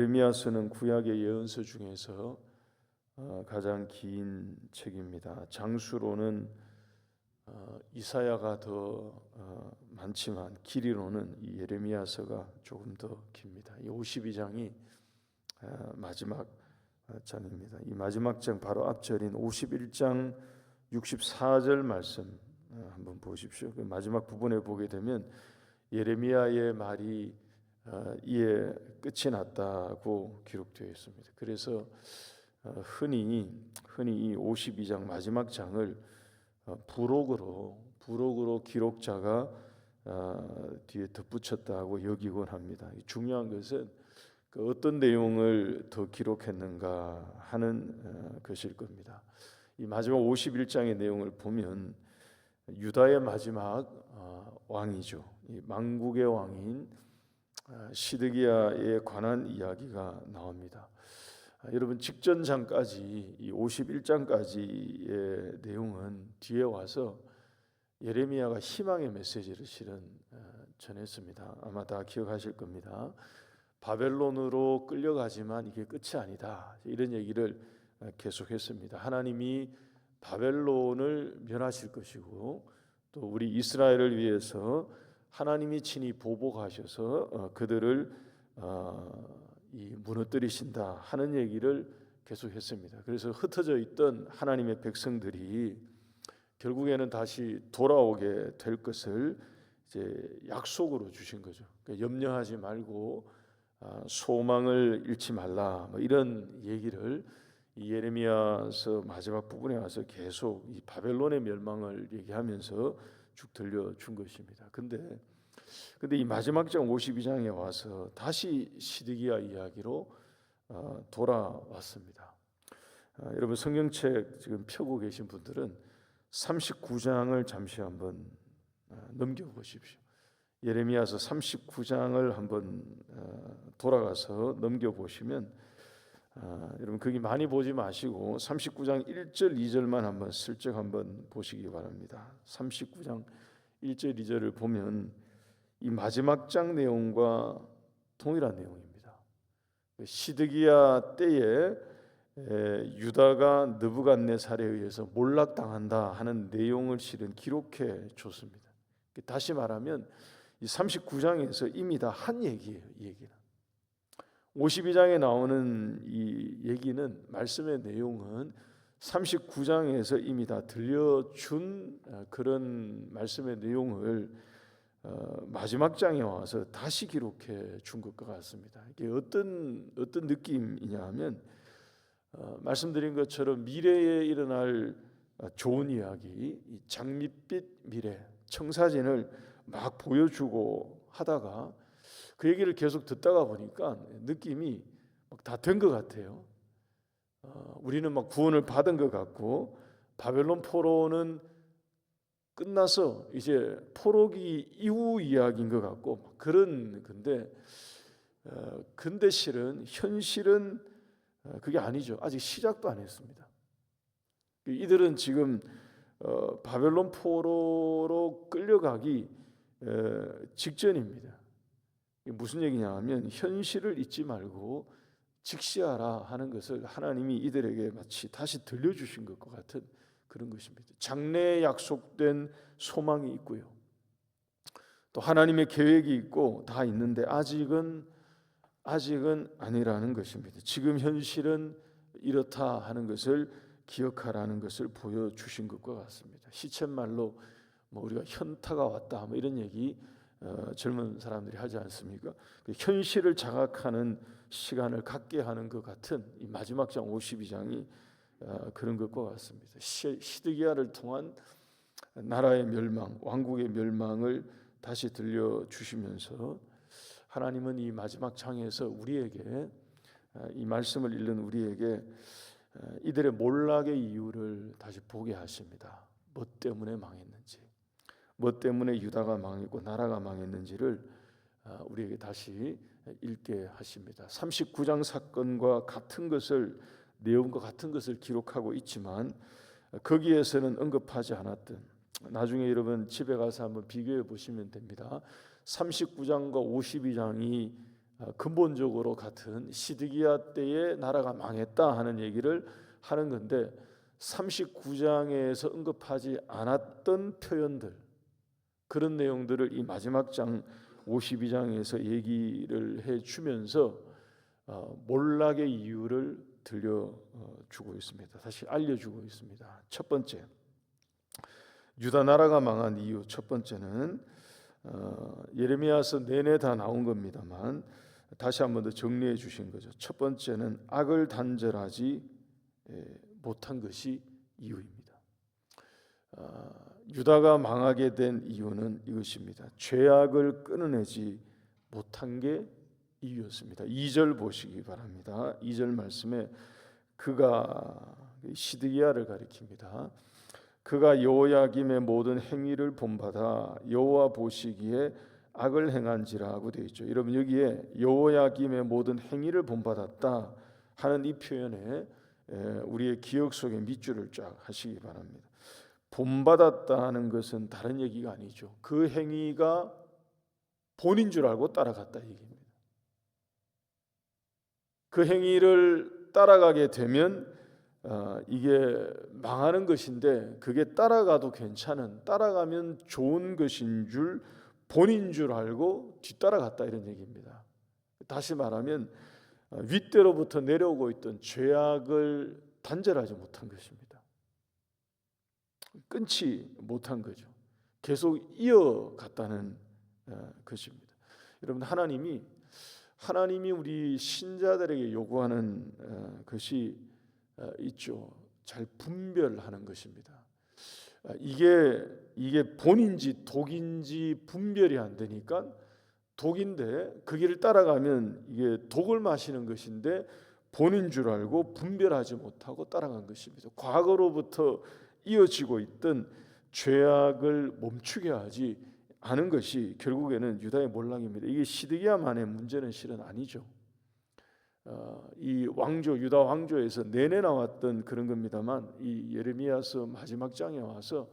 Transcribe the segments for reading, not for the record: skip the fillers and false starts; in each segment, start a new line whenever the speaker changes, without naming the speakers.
예레미야서는 구약의 예언서 중에서 가장 긴 책입니다. 장수로는 이사야가 더 많지만 길이로는 이 예레미야서가 조금 더 깁니다. 이 52장이 마지막 장입니다. 이 마지막 장 바로 앞절인 51장 64절 말씀 한번 보십시오. 그 마지막 부분에 보게 되면 예레미야의 말이 이에 끝이 났다고 기록되어 있습니다. 그래서 흔히 이 52장 마지막 장을 부록으로 기록자가 뒤에 덧붙였다고 여기곤 합니다. 중요한 것은 그 어떤 내용을 더 기록했는가 하는 것일 겁니다. 이 마지막 51장의 내용을 보면 유다의 마지막 왕이죠. 이 만국의 왕인 시드기야에 관한 이야기가 나옵니다. 여러분 직전 장까지 이 51장까지의 내용은 뒤에 와서 예레미야가 희망의 메시지를 실은 전했습니다. 아마 다 기억하실 겁니다. 바벨론으로 끌려가지만 이게 끝이 아니다. 이런 얘기를 계속했습니다. 하나님이 바벨론을 멸하실 것이고 또 우리 이스라엘을 위해서 하나님이 친히 보복하셔서 그들을 무너뜨리신다 하는 얘기를 계속했습니다. 그래서 흩어져 있던 하나님의 백성들이 결국에는 다시 돌아오게 될 것을 이제 약속으로 주신 거죠. 그러니까 염려하지 말고 소망을 잃지 말라 이런 얘기를 이 예레미야서 마지막 부분에 와서 계속 이 바벨론의 멸망을 얘기하면서 쭉 들려준 것입니다. 근데 이 마지막 장 52장에 와서 다시 시드기야 이야기로 돌아왔습니다. 여러분 성경책 지금 펴고 계신 분들은 39장을 잠시 한번 넘겨보십시오. 예레미야서 39장을 한번 돌아가서 넘겨보시면 여러분 거기 많이 보지 마시고 39장 1절 2절만 한번 슬쩍 한번 보시기 바랍니다. 39장 1절 2절을 보면 이 마지막 장 내용과 동일한 내용입니다. 시드기야 때에 유다가 느부갓네살에 의해서 몰락당한다 하는 내용을 실은 기록해 줬습니다. 다시 말하면 이 39장에서 이미 다 한 얘기예요. 이 얘기는 52장에 나오는 이 얘기는 말씀의 내용은 39장에서 이미 다 들려준 그런 말씀의 내용을 마지막 장에 와서 다시 기록해 준 것과 같습니다. 이게 어떤 느낌이냐 하면 말씀드린 것처럼 미래에 일어날 좋은 이야기, 이 장밋빛 미래, 청사진을 막 보여주고 하다가 그 얘기를 계속 듣다가 보니까 느낌이 다 된 것 같아요. 우리는 막 구원을 받은 것 같고 바벨론 포로는 끝나서 이제 포로기 이후 이야기인 것 같고 그런 근데 현실은 그게 아니죠. 아직 시작도 안 했습니다. 이들은 지금 바벨론 포로로 끌려가기 직전입니다. 무슨 얘기냐 하면 현실을 잊지 말고 직시하라 하는 것을 하나님이 이들에게 마치 다시 들려주신 것과 같은 그런 것입니다. 장래에 약속된 소망이 있고요. 또 하나님의 계획이 있고 다 있는데 아직은 아니라는 것입니다. 지금 현실은 이렇다 하는 것을 기억하라는 것을 보여주신 것과 같습니다. 시쳇말로 우리가 현타가 왔다 이런 얘기 젊은 사람들이 하지 않습니까? 현실을 자각하는 시간을 갖게 하는 것 같은 이 마지막 장 52장이 그런 것과 같습니다. 시드기야를 통한 나라의 멸망, 왕국의 멸망을 다시 들려주시면서 하나님은 이 마지막 장에서 우리에게 이 말씀을 읽는 우리에게 이들의 몰락의 이유를 다시 보게 하십니다. 뭐 때문에 망했는지, 뭐 때문에 유다가 망했고 나라가 망했는지를 우리에게 다시 읽게 하십니다. 39장 사건과 내용과 같은 것을 기록하고 있지만 거기에서는 언급하지 않았던, 나중에 여러분 집에 가서 한번 비교해 보시면 됩니다. 39장과 52장이 근본적으로 같은 시드기야 때의 나라가 망했다 하는 얘기를 하는 건데 39장에서 언급하지 않았던 표현들, 그런 내용들을 이 마지막 장 52장에서 얘기를 해주면서 몰락의 이유를 들려주고 있습니다. 다시 알려주고 있습니다. 첫 번째, 유다 나라가 망한 이유 첫 번째는 예레미야서 내내 다 나온 겁니다만 다시 한 번 더 정리해 주신 거죠. 첫 번째는 악을 단절하지 못한 것이 이유입니다. 유다가 망하게 된 이유는 이것입니다. 죄악을 끊어내지 못한 게 이유였습니다. 2절 보시기 바랍니다. 2절 말씀에 그가 시드기야를 가리킵니다. 그가 여호야김의 모든 행위를 본받아 여호와 보시기에 악을 행한지라고 되어 있죠. 여러분 여기에 여호야김의 모든 행위를 본받았다 하는 이 표현에 우리의 기억 속에 밑줄을 쫙 하시기 바랍니다. 본받았다 하는 것은 다른 얘기가 아니죠. 그 행위가 본인 줄 알고 따라갔다 얘기입니다. 그 행위를 따라가게 되면 이게 망하는 것인데 그게 따라가도 괜찮은, 따라가면 좋은 것인 줄 본인 줄 알고 뒤따라갔다 이런 얘기입니다. 다시 말하면 윗대로부터 내려오고 있던 죄악을 단절하지 못한 것입니다. 끊지 못한 거죠. 계속 이어갔다는 것입니다. 여러분 하나님이 우리 신자들에게 요구하는 것이 있죠. 잘 분별하는 것입니다. 이게 본인지 독인지 분별이 안 되니까 독인데 그 길을 따라가면 이게 독을 마시는 것인데 본인 줄 알고 분별하지 못하고 따라간 것입니다. 과거로부터 이어지고 있던 죄악을 멈추게 하지 않은 것이 결국에는 유다의 몰락입니다. 이게 시드기야만의 문제는 실은 아니죠. 이 왕조 유다 왕조에서 내내 나왔던 그런 겁니다만 이 예레미야서 마지막 장에 와서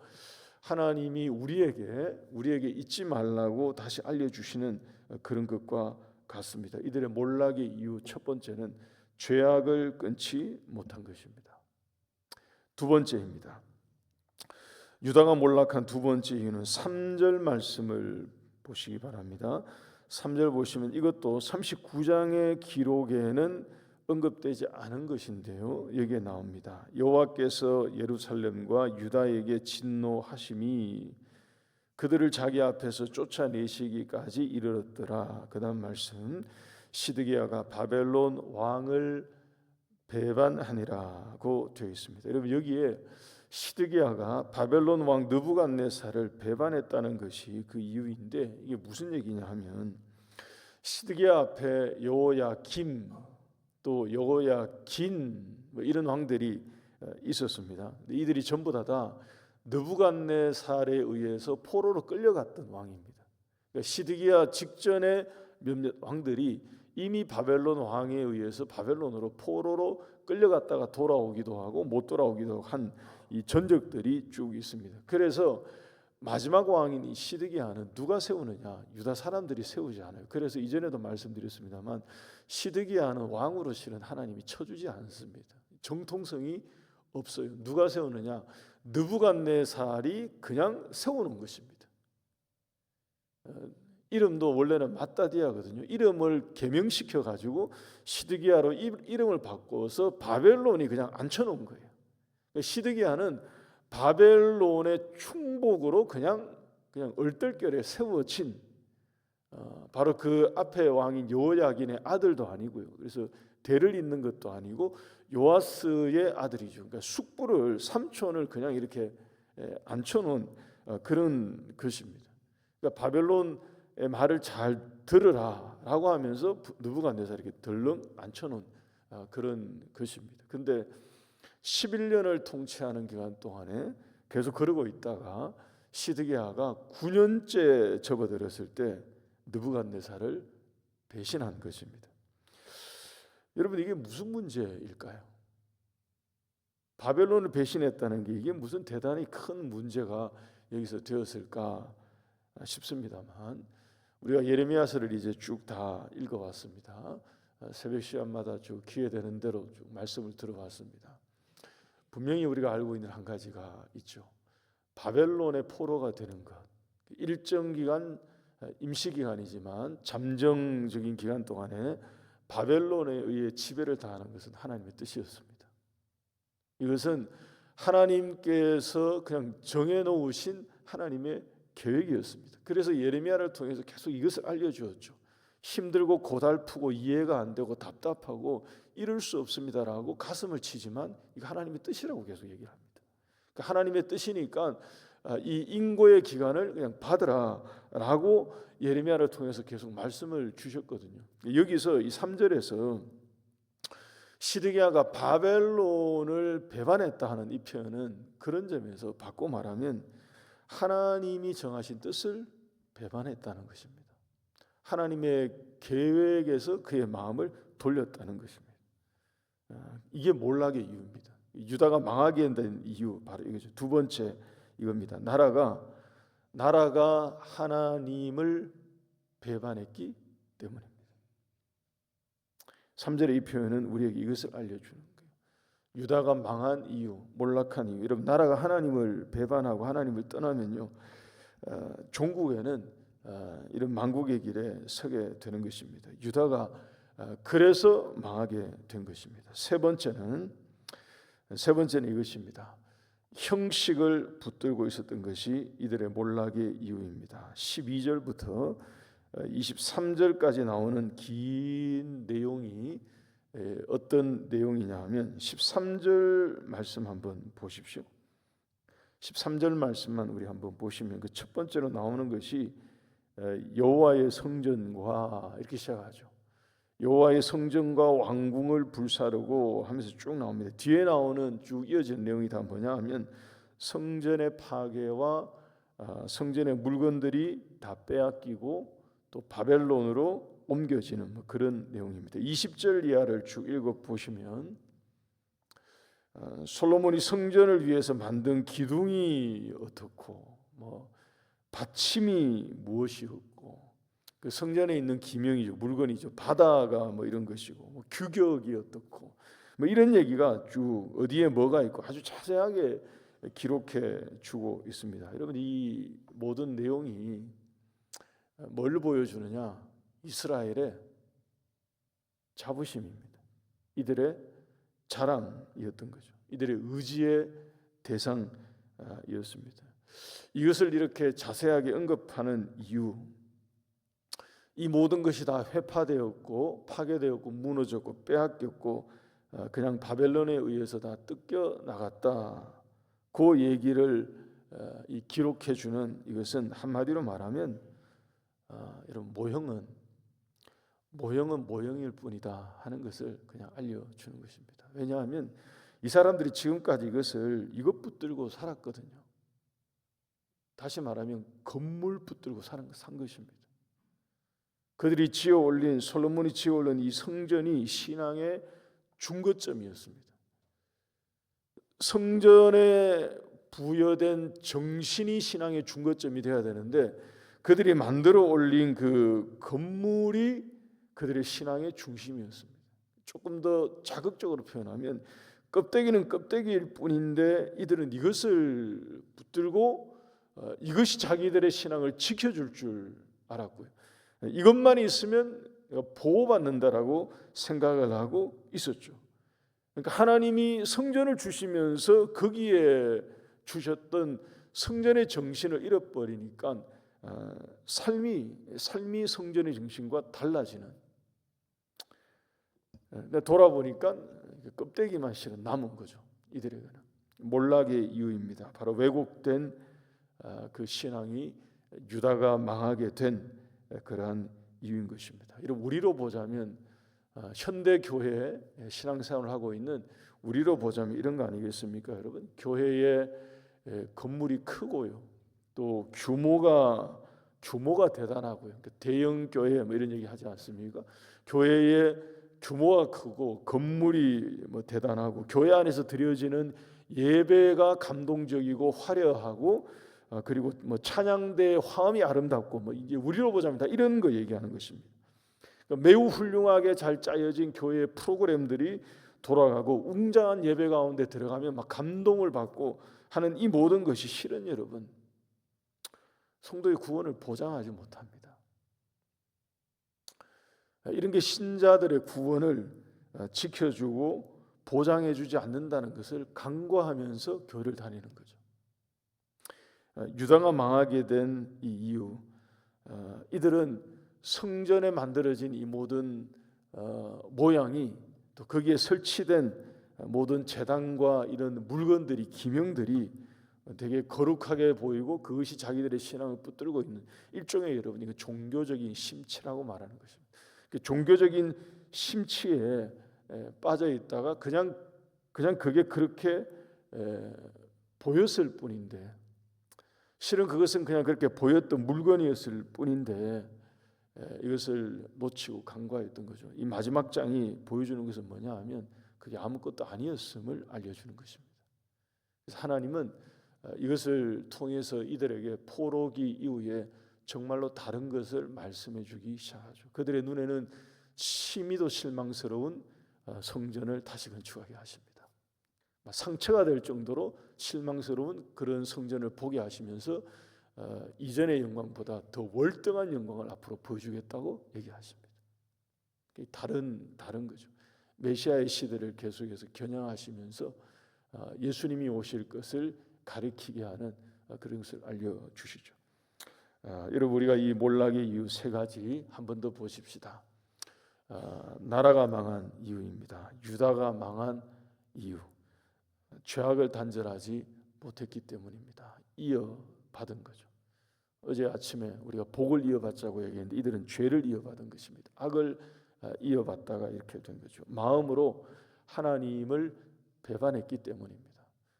하나님이 우리에게 잊지 말라고 다시 알려주시는 그런 것과 같습니다. 이들의 몰락의 이유 첫 번째는 죄악을 끊지 못한 것입니다. 두 번째입니다. 유다가 몰락한 두 번째 이유는 3절 말씀을 보시기 바랍니다. 3절 보시면 이것도 39장의 기록에는 언급되지 않은 것인데요. 여기에 나옵니다. 여호와께서 예루살렘과 유다에게 진노하심이 그들을 자기 앞에서 쫓아내시기까지 이르렀더라. 그 다음 말씀 시드기야가 바벨론 왕을 배반하니라고 되어 있습니다. 여러분 여기에 시드기야가 바벨론 왕 느부갓네살을 배반했다는 것이 그 이유인데 이게 무슨 얘기냐 하면 시드기야 앞에 여호야김 또 여호야긴 이런 왕들이 있었습니다. 이들이 전부 다 느부갓네살에 의해서 포로로 끌려갔던 왕입니다. 그러니까 시드기야 직전에 몇몇 왕들이 이미 바벨론 왕에 의해서 바벨론으로 포로로 끌려갔다가 돌아오기도 하고 못 돌아오기도 한 이 전적들이 쭉 있습니다. 그래서 마지막 왕인 이 시드기야는 누가 세우느냐? 유다 사람들이 세우지 않아요. 그래서 이전에도 말씀드렸습니다만 시드기야는 왕으로 실은 하나님이 쳐주지 않습니다. 정통성이 없어요. 누가 세우느냐? 느부갓네살이 그냥 세우는 것입니다. 이름도 원래는 마따디아거든요. 이름을 개명시켜 가지고 시드기야로 이름을 바꿔서 바벨론이 그냥 앉혀놓은 거예요. 시드기야는 바벨론의 충복으로 그냥 얼떨결에 세워진 바로 그 앞에 왕인 여호야긴의 아들도 아니고요. 그래서 대를 잇는 것도 아니고 요아스의 아들이죠. 그러니까 숙부를 삼촌을 그냥 이렇게 앉혀놓은 그런 것입니다. 그러니까 바벨론의 말을 잘 들으라라고 하면서 느부갓네살이 이렇게 덜렁 앉혀놓은 그런 것입니다. 근데 11년을 통치하는 기간 동안에 계속 그러고 있다가 시드기야가 9년째 접어들었을 때 느부갓네살을 배신한 것입니다. 여러분 이게 무슨 문제일까요? 바벨론을 배신했다는 게 이게 무슨 대단히 큰 문제가 여기서 되었을까 싶습니다만 우리가 예레미야서를 이제 쭉 다 읽어왔습니다. 새벽 시간마다 쭉 기회 되는 대로 쭉 말씀을 들어봤습니다. 분명히 우리가 알고 있는 한 가지가 있죠. 바벨론의 포로가 되는 것, 일정 기간 임시 기간이지만 잠정적인 기간 동안에 바벨론에 의해 지배를 당하는 것은 하나님의 뜻이었습니다. 이것은 하나님께서 그냥 정해놓으신 하나님의 계획이었습니다. 그래서 예레미야를 통해서 계속 이것을 알려주었죠. 힘들고 고달프고 이해가 안 되고 답답하고 이럴 수 없습니다라고 가슴을 치지만 이거 하나님의 뜻이라고 계속 얘기를 합니다. 그러니까 하나님의 뜻이니까 이 인고의 기간을 그냥 받으라라고 예레미야를 통해서 계속 말씀을 주셨거든요. 여기서 이 3절에서 시드기야가 바벨론을 배반했다 하는 이 표현은 그런 점에서 바꿔 말하면 하나님이 정하신 뜻을 배반했다는 것입니다. 하나님의 계획에서 그의 마음을 돌렸다는 것입니다. 이게 몰락의 이유입니다. 유다가 망하게 된 이유 바로 이거죠. 두 번째 이겁니다. 나라가 하나님을 배반했기 때문입니다. 3절의 이 표현은 우리에게 이것을 알려주는 거예요. 유다가 망한 이유, 몰락한 이유. 여러분, 나라가 하나님을 배반하고 하나님을 떠나면요, 종국에는 이런 망국의 길에 서게 되는 것입니다. 유다가 그래서 망하게 된 것입니다. 세 번째는 이것입니다. 형식을 붙들고 있었던 것이 이들의 몰락의 이유입니다. 12절부터 23절까지 나오는 긴 내용이 어떤 내용이냐 하면 13절 말씀 한번 보십시오. 13절 말씀만 우리 한번 보시면 그 첫 번째로 나오는 것이 여호와의 성전과 이렇게 시작하죠. 여호와의 성전과 왕궁을 불사르고 하면서 쭉 나옵니다. 뒤에 나오는 쭉 이어지는 내용이 다 뭐냐 하면 성전의 파괴와 성전의 물건들이 다 빼앗기고 또 바벨론으로 옮겨지는 그런 내용입니다. 20절 이하를 쭉 읽어보시면 솔로몬이 성전을 위해서 만든 기둥이 어떻고 받침이 무엇이었고 그 성전에 있는 기명이죠, 물건이죠, 바다가 이런 것이고 규격이 어떻고 이런 얘기가 쭉 어디에 뭐가 있고 아주 자세하게 기록해 주고 있습니다. 여러분, 이 모든 내용이 뭘 보여주느냐? 이스라엘의 자부심입니다. 이들의 자랑이었던 거죠. 이들의 의지의 대상이었습니다. 이것을 이렇게 자세하게 언급하는 이유, 이 모든 것이 다 회파되었고 파괴되었고 무너졌고 빼앗겼고 그냥 바벨론에 의해서 다 뜯겨 나갔다. 그 얘기를 기록해 주는 이것은 한마디로 말하면 여러분, 모형은 모형일 뿐이다 하는 것을 그냥 알려주는 것입니다. 왜냐하면 이 사람들이 지금까지 이것 붙들고 살았거든요. 다시 말하면 건물 붙들고 산 것입니다. 그들이 솔로몬이 지어 올린 이 성전이 신앙의 중거점이었습니다. 성전에 부여된 정신이 신앙의 중거점이 되어야 되는데 그들이 만들어 올린 그 건물이 그들의 신앙의 중심이었습니다. 조금 더 자극적으로 표현하면 껍데기는 껍데기일 뿐인데 이들은 이것을 붙들고 이것이 자기들의 신앙을 지켜줄 줄 알았고요. 이것만 있으면 보호받는다라고 생각을 하고 있었죠. 그러니까 하나님이 성전을 주시면서 거기에 주셨던 성전의 정신을 잃어버리니까 삶이 성전의 정신과 달라지는. 돌아보니까 껍데기만 실은 남은 거죠. 이들에게는 몰락의 이유입니다. 바로 왜곡된 그 신앙이 유다가 망하게 된 그러한 이유인 것입니다. 이런 우리로 보자면 현대 교회 신앙생활을 하고 있는 우리로 보자면 이런 거 아니겠습니까, 여러분? 교회의 건물이 크고요, 또 규모가 대단하고요. 대형 교회 이런 얘기 하지 않습니까? 교회의 규모가 크고 건물이 대단하고 교회 안에서 드려지는 예배가 감동적이고 화려하고 그리고 뭐 찬양대 화음이 아름답고 뭐 이제 우리로 보자면 다 이런 거 얘기하는 것입니다. 그러니까 매우 훌륭하게 잘 짜여진 교회 프로그램들이 돌아가고 웅장한 예배 가운데 들어가면 막 감동을 받고 하는 이 모든 것이 실은 여러분 성도의 구원을 보장하지 못합니다. 이런 게 신자들의 구원을 지켜주고 보장해주지 않는다는 것을 간과하면서 교회를 다니는 거죠. 유다가 망하게 된 이 이유, 이들은 성전에 만들어진 이 모든 모양이 또 거기에 설치된 모든 제단과 이런 물건들이 기명들이 되게 거룩하게 보이고 그것이 자기들의 신앙을 붙들고 있는 일종의 여러분 이거 종교적인 심취라고 말하는 것입니다. 그 종교적인 심취에 빠져 있다가 그냥 그게 그렇게 보였을 뿐인데 실은 그것은 그냥 그렇게 보였던 물건이었을 뿐인데 이것을 놓치고 간과했던 거죠. 이 마지막 장이 보여주는 것은 뭐냐 하면 그게 아무것도 아니었음을 알려주는 것입니다. 그래서 하나님은 이것을 통해서 이들에게 포로기 이후에 정말로 다른 것을 말씀해 주기 시작하죠. 그들의 눈에는 심히도 실망스러운 성전을 다시 건축하게 하십니다. 상처가 될 정도로 실망스러운 그런 성전을 보게 하시면서 이전의 영광보다 더 월등한 영광을 앞으로 보여주겠다고 얘기하십니다. 다른 거죠. 메시아의 시대를 계속해서 겨냥하시면서 예수님이 오실 것을 가리키게 하는 그런 것을 알려주시죠. 여러분 우리가 이 몰락의 이유 세 가지 한 번 더 보십시다. 나라가 망한 이유입니다. 유다가 망한 이유, 죄악을 단절하지 못했기 때문입니다. 이어받은 거죠. 어제 아침에 우리가 복을 이어받자고 얘기했는데 이들은 죄를 이어받은 것입니다. 악을 이어받다가 이렇게 된 거죠. 마음으로 하나님을 배반했기 때문입니다.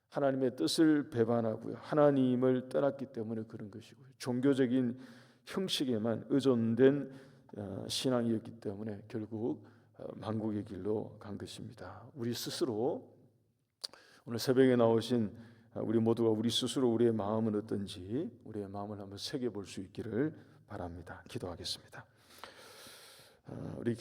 하나님의 뜻을 배반하고요. 하나님을 떠났기 때문에 그런 것이고요. 종교적인 형식에만 의존된 신앙이었기 때문에 결국 망국의 길로 간 것입니다. 우리 스스로 오늘 새벽에 나오신 우리 모두가 우리 스스로 우리의 마음은 어떤지 우리의 마음을 한번 새겨볼 수 있기를 바랍니다. 기도하겠습니다. 우리